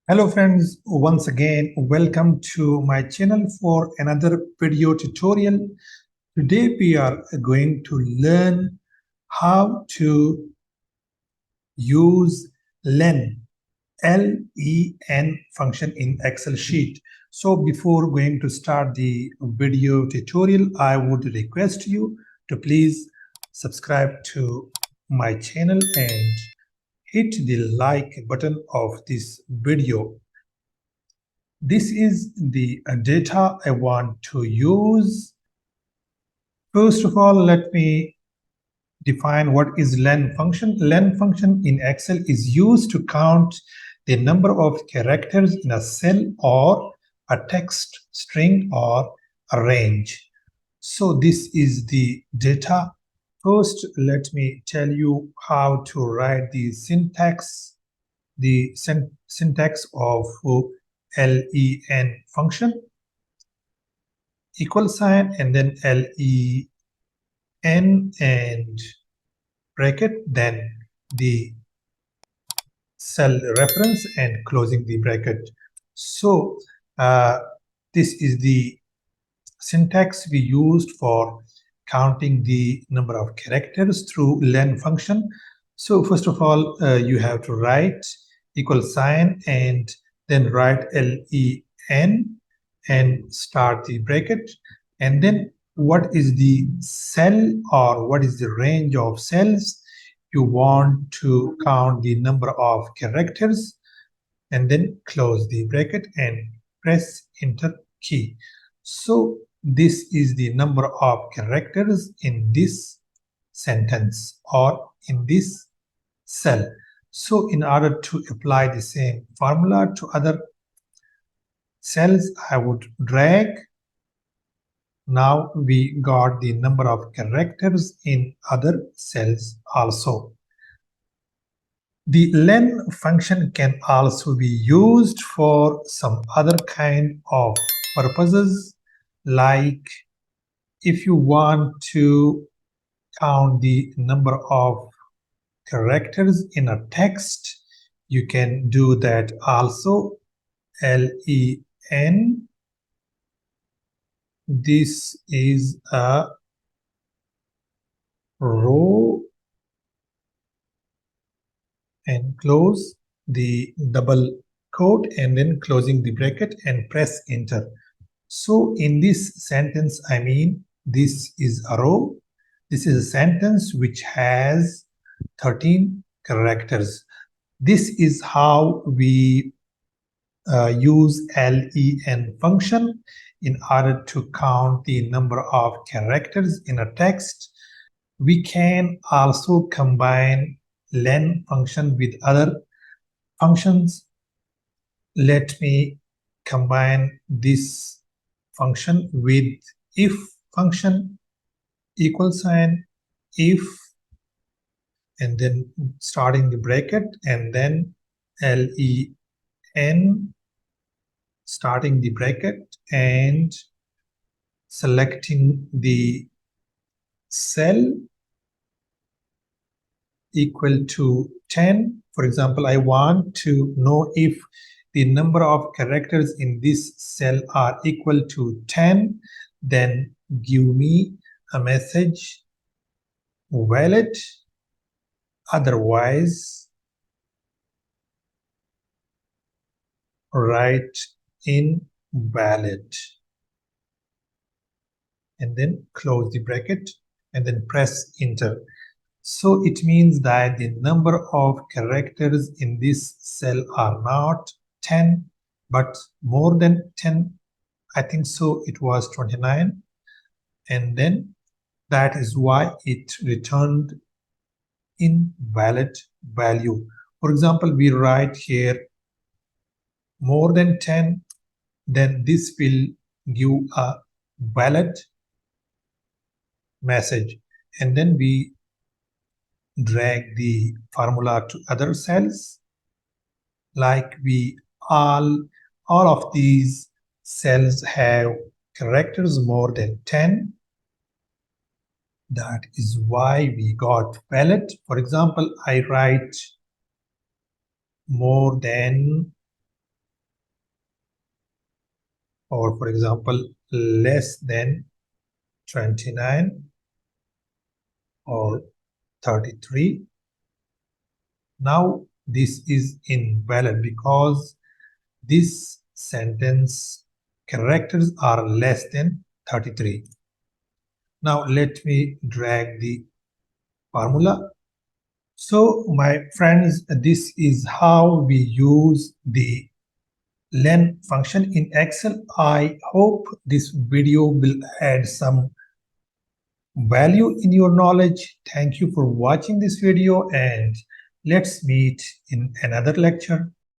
Hello friends, once again welcome to my channel for another video tutorial. Today we are going to learn how to use LEN LEN function in Excel sheet. So before going to start the video tutorial, I would request you to please subscribe to my channel and hit the like button of this video. This is the data I want to use. First of all, let me define what is LEN function. LEN function in Excel is used to count the number of characters in a cell or a text string or a range. So this is the data. First, let me tell you how to write the syntax of LEN function. Equal sign and then LEN and bracket, then the cell reference and closing the bracket. So this is the syntax we used for counting the number of characters through LEN function. So first of all, you have to write equal sign and then write LEN and start the bracket, and then what is the cell or what is the range of cells you want to count the number of characters, and then close the bracket and press enter key. So this is the number of characters in this sentence or in this cell. So in order to apply the same formula to other cells, I would drag. Now we got the number of characters in other cells also. The LEN function can also be used for some other kind of purposes, like if you want to count the number of characters in a text, you can do that also. LEN, this is a row, and close the double quote and then closing the bracket and press enter. So in this sentence, I mean, this is a row. This is a sentence which has 13 characters. This is how we use LEN function in order to count the number of characters in a text. We can also combine LEN function with other functions. Let me combine this function with if function, equal sign, if, and then starting the bracket, and then LEN, starting the bracket and selecting the cell equal to 10. For example, I want to know if the number of characters in this cell are equal to 10, then give me a message valid, otherwise write invalid, and then close the bracket and then press enter. So it means that the number of characters in this cell are not 10, but more than 10. I think so it was 29. And then that is why it returned invalid value. For example, we write here more than 10, then this will give a valid message. And then we drag the formula to other cells, like we all of these cells have characters more than 10. That is why we got valid. For example, I write more than or for example less than 29 or 33. Now this is invalid because this sentence characters are less than 33. Now let me drag the formula. So my friends, this is how we use the LEN function in Excel. I hope this video will add some value in your knowledge. Thank you for watching this video, and let's meet in another lecture.